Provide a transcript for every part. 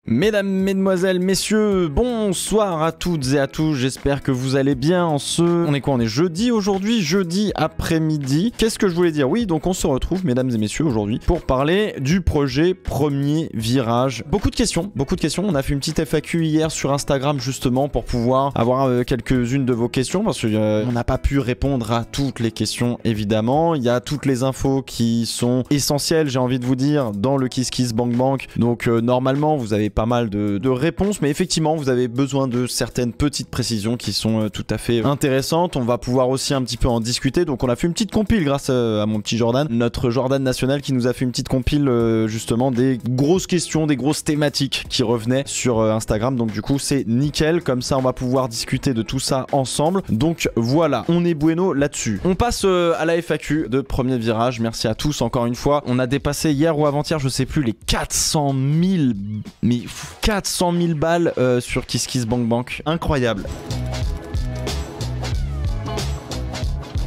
Mesdames, mesdemoiselles, messieurs, bonsoir à toutes et à tous, j'espère que vous allez bien en ce... On est quoi? On est jeudi aujourd'hui, jeudi après-midi. Qu'est-ce que je voulais dire? Oui, donc on se retrouve, mesdames et messieurs, aujourd'hui, pour parler du projet Premier Virage. Beaucoup de questions, on a fait une petite FAQ hier sur Instagram, justement, pour pouvoir avoir quelques-unes de vos questions, parce qu'on n'a pas pu répondre à toutes les questions, évidemment. Il y a toutes les infos qui sont essentielles, j'ai envie de vous dire, dans le KissKissBankBank. Donc, normalement, vous avez pas mal de réponses, mais effectivement vous avez besoin de certaines petites précisions qui sont tout à fait intéressantes. On va pouvoir aussi un petit peu en discuter, donc on a fait une petite compile grâce à mon petit Jordan, notre Jordan national, qui nous a fait une petite compile justement des grosses questions, des grosses thématiques qui revenaient sur Instagram, donc du coup c'est nickel, comme ça on va pouvoir discuter de tout ça ensemble. Donc voilà, on est bueno là-dessus. On passe à la FAQ de Premier Virage. Merci à tous encore une fois. On a dépassé hier ou avant-hier, je sais plus, les 400 000 balles sur KissKissBankBank. Incroyable.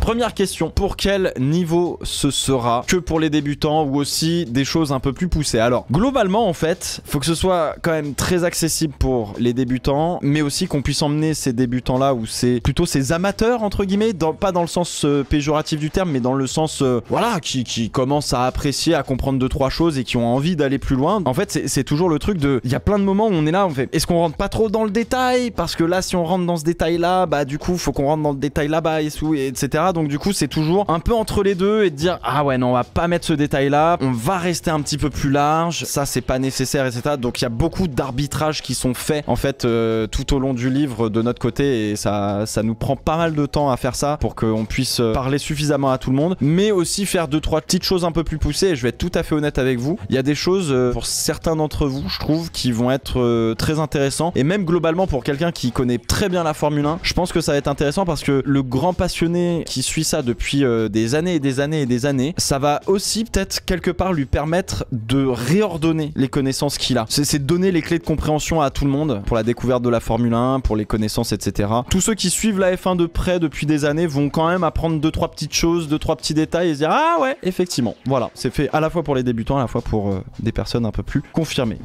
Première question, pour quel niveau ce sera? Que pour les débutants ou aussi des choses un peu plus poussées? Alors, globalement, en fait, faut que ce soit quand même très accessible pour les débutants, mais aussi qu'on puisse emmener ces débutants-là, ou c'est plutôt ces amateurs, entre guillemets, pas dans le sens péjoratif du terme, mais dans le sens, voilà, qui commencent à apprécier, à comprendre 2-3 choses et qui ont envie d'aller plus loin. En fait, c'est toujours le truc de... Il y a plein de moments où on est là, on fait, est-ce qu'on rentre pas trop dans le détail? Parce que là, si on rentre dans ce détail-là, bah du coup, faut qu'on rentre dans le détail là-bas, etc. Donc du coup c'est toujours un peu entre les deux et de dire ah ouais non, on va pas mettre ce détail là, on va rester un petit peu plus large, ça c'est pas nécessaire, etc. Donc il y a beaucoup d'arbitrages qui sont faits en fait tout au long du livre de notre côté, et ça nous prend pas mal de temps à faire ça pour qu'on puisse parler suffisamment à tout le monde, mais aussi faire 2-3 petites choses un peu plus poussées. Et je vais être tout à fait honnête avec vous, il y a des choses pour certains d'entre vous, je trouve, qui vont être très intéressants, et même globalement pour quelqu'un qui connaît très bien la Formule 1, je pense que ça va être intéressant parce que le grand passionné qui suit ça depuis des années et des années et des années, ça va aussi peut-être quelque part lui permettre de réordonner les connaissances qu'il a. C'est de donner les clés de compréhension à tout le monde pour la découverte de la Formule 1, pour les connaissances, etc. Tous ceux qui suivent la F1 de près depuis des années vont quand même apprendre 2-3 petites choses, 2-3 petits détails et se dire ah ouais, effectivement, voilà, c'est fait à la fois pour les débutants, à la fois pour des personnes un peu plus confirmées.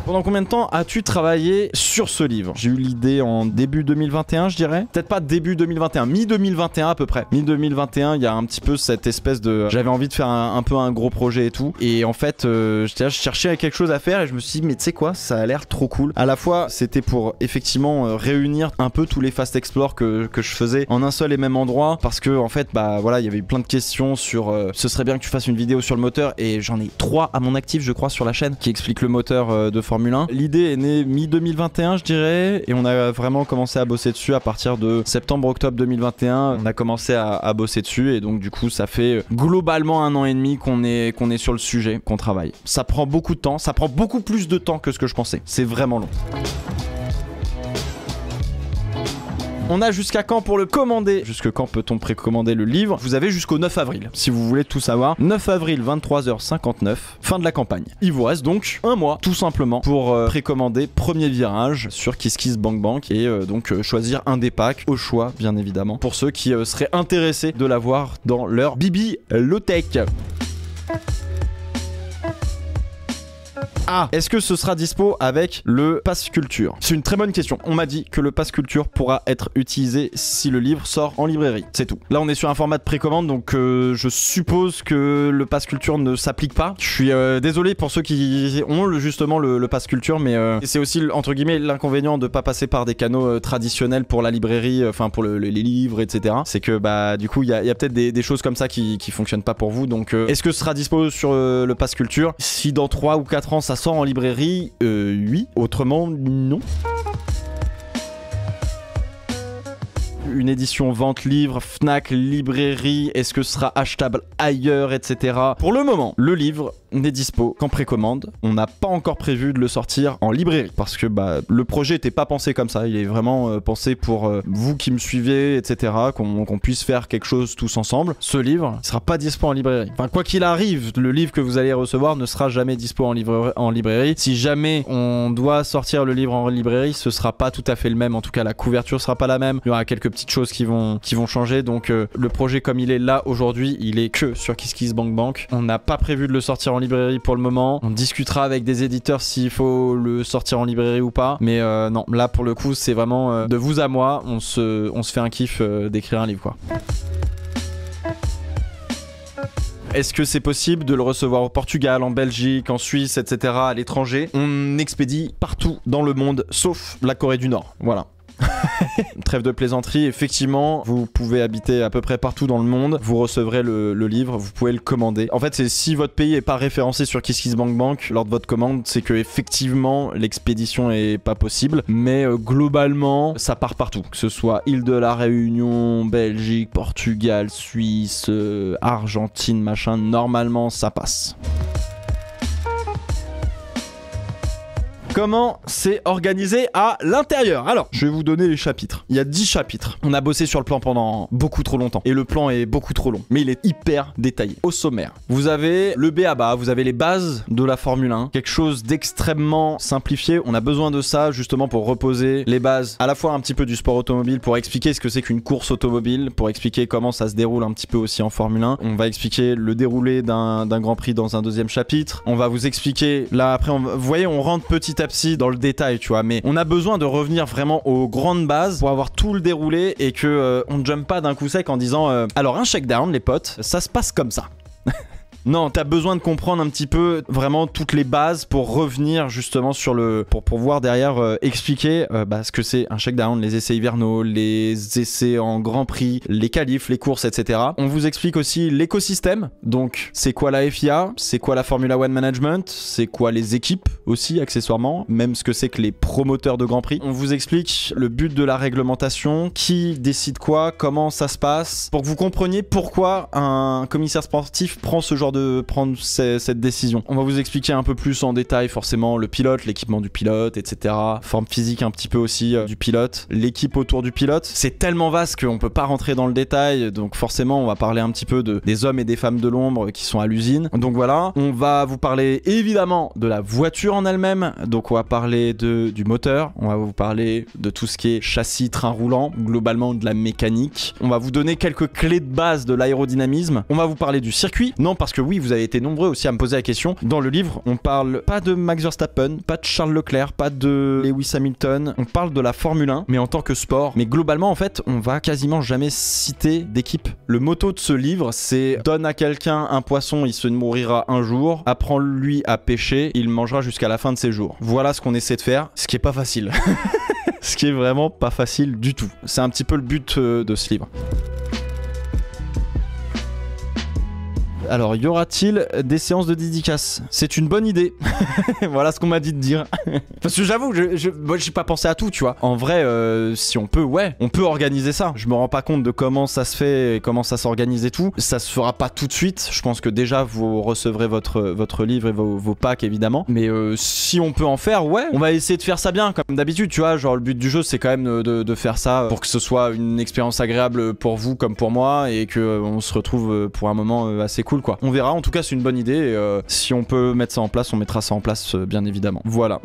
Pendant combien de temps as-tu travaillé sur ce livre? J'ai eu l'idée en début 2021, je dirais. Peut-être pas début 2021, mi-2021 à peu près. Mi-2021, il y a un petit peu cette espèce de... J'avais envie de faire un peu un gros projet et tout. Et en fait, je cherchais quelque chose à faire et je me suis dit, mais tu sais quoi, ça a l'air trop cool. À la fois, c'était pour effectivement réunir un peu tous les fast explore que je faisais en un seul et même endroit. Parce que en fait, bah voilà, il y avait eu plein de questions sur ce serait bien que tu fasses une vidéo sur le moteur. Et j'en ai 3 à mon actif, je crois, sur la chaîne qui expliquent le moteur de Formule 1. L'idée est née mi-2021, je dirais, et on a vraiment commencé à bosser dessus à partir de septembre-octobre 2021. On a commencé à bosser dessus, et donc du coup ça fait globalement 1 an et demi qu'on est sur le sujet, qu'on travaille. Ça prend beaucoup de temps, ça prend beaucoup plus de temps que ce que je pensais. C'est vraiment long. On a jusqu'à quand pour le commander? Jusque quand peut-on précommander le livre? Vous avez jusqu'au 9 avril, si vous voulez tout savoir. 9 avril, 23h59, fin de la campagne. Il vous reste donc un mois, tout simplement, pour précommander Premier Virage sur KissKissBankBank et donc choisir un des packs, au choix, bien évidemment, pour ceux qui seraient intéressés de l'avoir dans leur bibliothèque. Ah, est-ce que ce sera dispo avec le Pass Culture? C'est une très bonne question. On m'a dit que le Pass Culture pourra être utilisé si le livre sort en librairie. C'est tout. Là, on est sur un format de précommande, donc je suppose que le Pass Culture ne s'applique pas. Je suis désolé pour ceux qui ont justement le Pass Culture, mais c'est aussi, entre guillemets, l'inconvénient de pas passer par des canaux traditionnels pour la librairie, enfin pour les livres, etc. C'est que, bah, du coup, il y a peut-être des choses comme ça qui fonctionnent pas pour vous. Donc, est-ce que ce sera dispo sur le Pass Culture? Si dans 3 ou 4 ans, ça sort en librairie, oui. Autrement, non. Une édition vente livre, Fnac, librairie, est-ce que ce sera achetable ailleurs, etc. Pour le moment, le livre n'est dispo qu'en précommande. On n'a pas encore prévu de le sortir en librairie parce que bah, le projet n'était pas pensé comme ça. Il est vraiment pensé pour vous qui me suivez, etc. Qu'on puisse faire quelque chose tous ensemble. Ce livre ne sera pas dispo en librairie. Enfin, quoi qu'il arrive, le livre que vous allez recevoir ne sera jamais dispo en librairie. Si jamais on doit sortir le livre en librairie, ce sera pas tout à fait le même. En tout cas, la couverture sera pas la même. Il y aura quelques petites choses qui vont changer. Donc, le projet comme il est là aujourd'hui, il est que sur KissKissBankBank. On n'a pas prévu de le sortir en librairie pour le moment. On discutera avec des éditeurs s'il faut le sortir en librairie ou pas. Mais non, là pour le coup, c'est vraiment de vous à moi. On se fait un kiff d'écrire un livre, quoi. Est-ce que c'est possible de le recevoir au Portugal, en Belgique, en Suisse, etc., à l'étranger? On expédie partout dans le monde, sauf la Corée du Nord. Voilà. Trêve de plaisanterie, effectivement, vous pouvez habiter à peu près partout dans le monde, vous recevrez le livre, vous pouvez le commander. En fait, c'est si votre pays est pas référencé sur KissKissBankBank lors de votre commande, c'est que effectivement l'expédition est pas possible, mais globalement, ça part partout, que ce soit île de la Réunion, Belgique, Portugal, Suisse, Argentine, machin, normalement ça passe. Comment c'est organisé à l'intérieur? Alors, je vais vous donner les chapitres. Il y a 10 chapitres. On a bossé sur le plan pendant beaucoup trop longtemps. Et le plan est beaucoup trop long. Mais il est hyper détaillé. Au sommaire, vous avez le b.a.-ba, vous avez les bases de la Formule 1. Quelque chose d'extrêmement simplifié. On a besoin de ça justement pour reposer les bases à la fois un petit peu du sport automobile, pour expliquer ce que c'est qu'une course automobile, pour expliquer comment ça se déroule un petit peu aussi en Formule 1. On va expliquer le déroulé d'un Grand Prix dans un deuxième chapitre. On va vous expliquer, là après, vous voyez, on rentre petit à petit dans le détail, tu vois, mais on a besoin de revenir vraiment aux grandes bases pour avoir tout le déroulé et que on ne jump pas d'un coup sec en disant alors un shakedown les potes, ça se passe comme ça. Non, t'as besoin de comprendre un petit peu vraiment toutes les bases pour revenir justement sur le... pour pouvoir derrière expliquer ce que c'est un shakedown, les essais hivernaux, les essais en Grand Prix, les qualifs, les courses, etc. On vous explique aussi l'écosystème, donc c'est quoi la FIA, c'est quoi la Formula One Management, c'est quoi les équipes aussi accessoirement, même ce que c'est que les promoteurs de Grand Prix. On vous explique le but de la réglementation, qui décide quoi, comment ça se passe, pour que vous compreniez pourquoi un commissaire sportif prend ce genre de prendre cette décision. On va vous expliquer un peu plus en détail forcément le pilote, l'équipement du pilote, etc. Forme physique un petit peu aussi du pilote, l'équipe autour du pilote. C'est tellement vaste qu'on peut pas rentrer dans le détail, donc forcément on va parler un petit peu des hommes et des femmes de l'ombre qui sont à l'usine. Donc voilà, on va vous parler évidemment de la voiture en elle-même, donc on va parler du moteur, on va vous parler de tout ce qui est châssis, train roulant, globalement de la mécanique. On va vous donner quelques clés de base de l'aérodynamisme. On va vous parler du circuit. Non, parce que oui, vous avez été nombreux aussi à me poser la question. Dans le livre, on parle pas de Max Verstappen, pas de Charles Leclerc, pas de Lewis Hamilton. On parle de la Formule 1, mais en tant que sport. Mais globalement, en fait, on va quasiment jamais citer d'équipe. Le motto de ce livre, c'est donne à quelqu'un un poisson, il se nourrira un jour. Apprends-lui à pêcher, il mangera jusqu'à la fin de ses jours. Voilà ce qu'on essaie de faire, ce qui est pas facile. Ce qui est vraiment pas facile du tout. C'est un petit peu le but de ce livre. Alors, y aura-t-il des séances de dédicaces? C'est une bonne idée. Voilà ce qu'on m'a dit de dire. Parce que j'avoue, moi j'ai pas pensé à tout, tu vois. En vrai, si on peut, ouais, on peut organiser ça. Je me rends pas compte de comment ça se fait et comment ça s'organise et tout. Ça se fera pas tout de suite. Je pense que déjà, vous recevrez votre livre et vos packs, évidemment. Mais si on peut en faire, ouais, on va essayer de faire ça bien, comme d'habitude, tu vois. Genre, le but du jeu, c'est quand même de faire ça pour que ce soit une expérience agréable pour vous comme pour moi et qu'on se retrouve pour un moment assez cool, quoi. On verra, en tout cas c'est une bonne idée et si on peut mettre ça en place, on mettra ça en place bien évidemment. Voilà.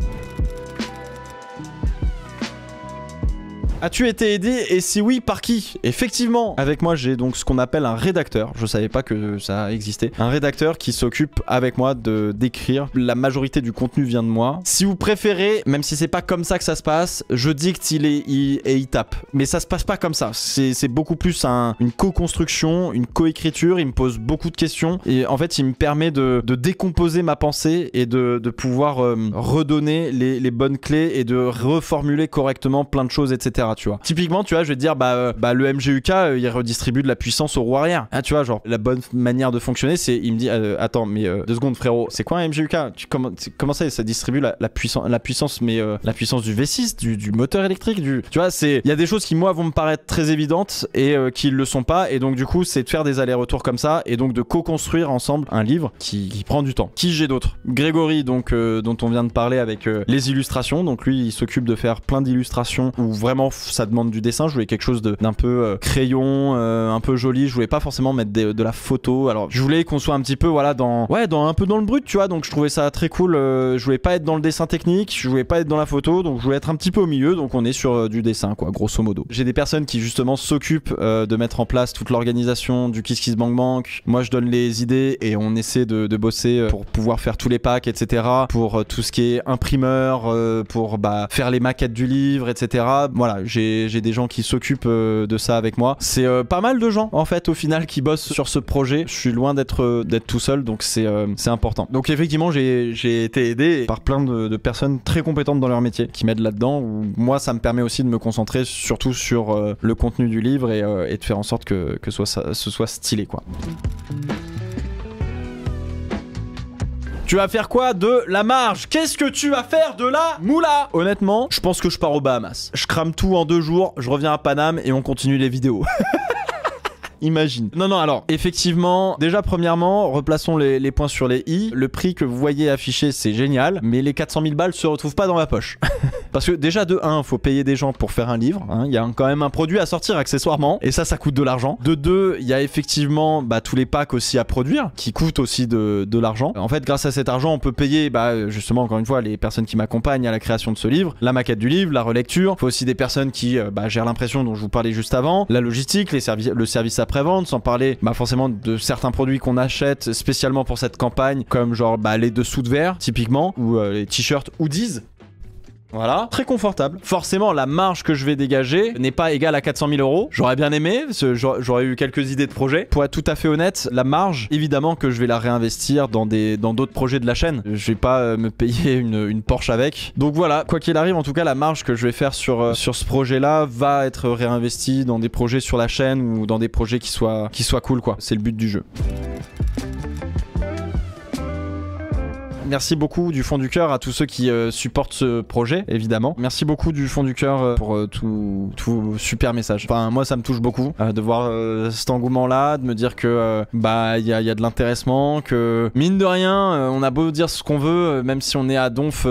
As-tu été aidé et si oui, par qui? Effectivement, avec moi j'ai donc ce qu'on appelle un rédacteur. Je savais pas que ça existait. Un rédacteur qui s'occupe avec moi d'écrire. La majorité du contenu vient de moi. Si vous préférez, même si c'est pas comme ça que ça se passe, je dicte, il tape. Mais ça se passe pas comme ça. C'est beaucoup plus une co-construction, une co-écriture. Il me pose beaucoup de questions et en fait il me permet de décomposer ma pensée et de pouvoir redonner les bonnes clés et de reformuler correctement plein de choses, etc. Tu vois. Typiquement, tu vois, je vais te dire, le MGUK, il redistribue de la puissance au roue arrière. Ah, tu vois, genre, la bonne manière de fonctionner, c'est, il me dit, attends, mais 2 secondes, frérot, c'est quoi un MGUK? Comment ça distribue la puissance, mais la puissance du V6, du moteur électrique, tu vois, il y a des choses qui, moi, vont me paraître très évidentes et qui le sont pas. Et donc, du coup, c'est de faire des allers-retours comme ça et donc de co-construire ensemble un livre qui prend du temps. Qui j'ai d'autres? Grégory, donc, dont on vient de parler avec les illustrations. Donc, lui, il s'occupe de faire plein d'illustrations ou vraiment ça demande du dessin. Je voulais quelque chose d'un peu crayon, un peu joli. Je voulais pas forcément mettre de la photo. Alors je voulais qu'on soit un petit peu voilà un peu dans le brut, tu vois. Donc je trouvais ça très cool. Je voulais pas être dans le dessin technique, je voulais pas être dans la photo, donc je voulais être un petit peu au milieu. Donc on est sur du dessin quoi, grosso modo. J'ai des personnes qui justement s'occupent de mettre en place toute l'organisation du KissKissBankBank. Moi je donne les idées et on essaie de bosser pour pouvoir faire tous les packs, etc. Pour tout ce qui est imprimeur, pour faire les maquettes du livre, etc. Voilà, j'ai des gens qui s'occupent de ça avec moi. C'est pas mal de gens en fait au final qui bossent sur ce projet. Je suis loin d'être tout seul, donc c'est important. Donc effectivement j'ai été aidé par plein de personnes très compétentes dans leur métier qui m'aident là-dedans. Moi ça me permet aussi de me concentrer surtout sur le contenu du livre et de faire en sorte que ce soit stylé quoi. Tu vas faire quoi de la marge? Qu'est-ce que tu vas faire de la moula? Honnêtement, je pense que je pars aux Bahamas. Je crame tout en 2 jours, je reviens à Paname et on continue les vidéos. Imagine. Non, alors, effectivement, déjà, premièrement, replaçons les points sur les i. Le prix que vous voyez affiché, c'est génial, mais les 400 000 balles se retrouvent pas dans ma poche. Parce que déjà, de 1, faut payer des gens pour faire un livre. Il y a quand même un produit à sortir accessoirement, et ça coûte de l'argent. De 2, il y a effectivement tous les packs aussi à produire, qui coûtent aussi de l'argent. En fait, grâce à cet argent, on peut payer, justement, encore une fois, les personnes qui m'accompagnent à la création de ce livre, la maquette du livre, la relecture. Il faut aussi des personnes qui gèrent l'impression dont je vous parlais juste avant, la logistique, le service après-vente, sans parler forcément de certains produits qu'on achète spécialement pour cette campagne, comme genre les dessous de verre, typiquement, ou les t-shirts hoodies. Voilà, très confortable. Forcément, la marge que je vais dégager n'est pas égale à 400 000 €. J'aurais bien aimé, j'aurais eu quelques idées de projets. Pour être tout à fait honnête, la marge, évidemment que je vais la réinvestir dans d'autres projets de la chaîne. Je vais pas me payer une Porsche avec. Donc voilà, quoi qu'il arrive, en tout cas, la marge que je vais faire sur ce projet-là va être réinvestie dans des projets sur la chaîne ou dans des projets qui soient cool, quoi. C'est le but du jeu. Merci beaucoup du fond du cœur à tous ceux qui supportent ce projet, évidemment. Merci beaucoup du fond du cœur pour tous vos super messages. Enfin, moi, ça me touche beaucoup de voir cet engouement-là, de me dire que y a de l'intéressement, que mine de rien, on a beau dire ce qu'on veut, même si on est à donf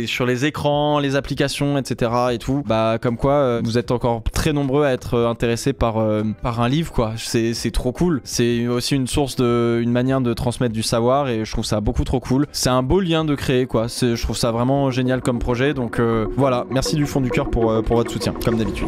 sur les écrans, les applications, etc. et tout, comme quoi vous êtes encore très nombreux à être intéressés par un livre, quoi. C'est trop cool. C'est aussi une manière de transmettre du savoir et je trouve ça beaucoup trop cool. C'est un beau lien de créer, quoi. Je trouve ça vraiment génial comme projet. Donc voilà, merci du fond du cœur pour votre soutien, comme d'habitude.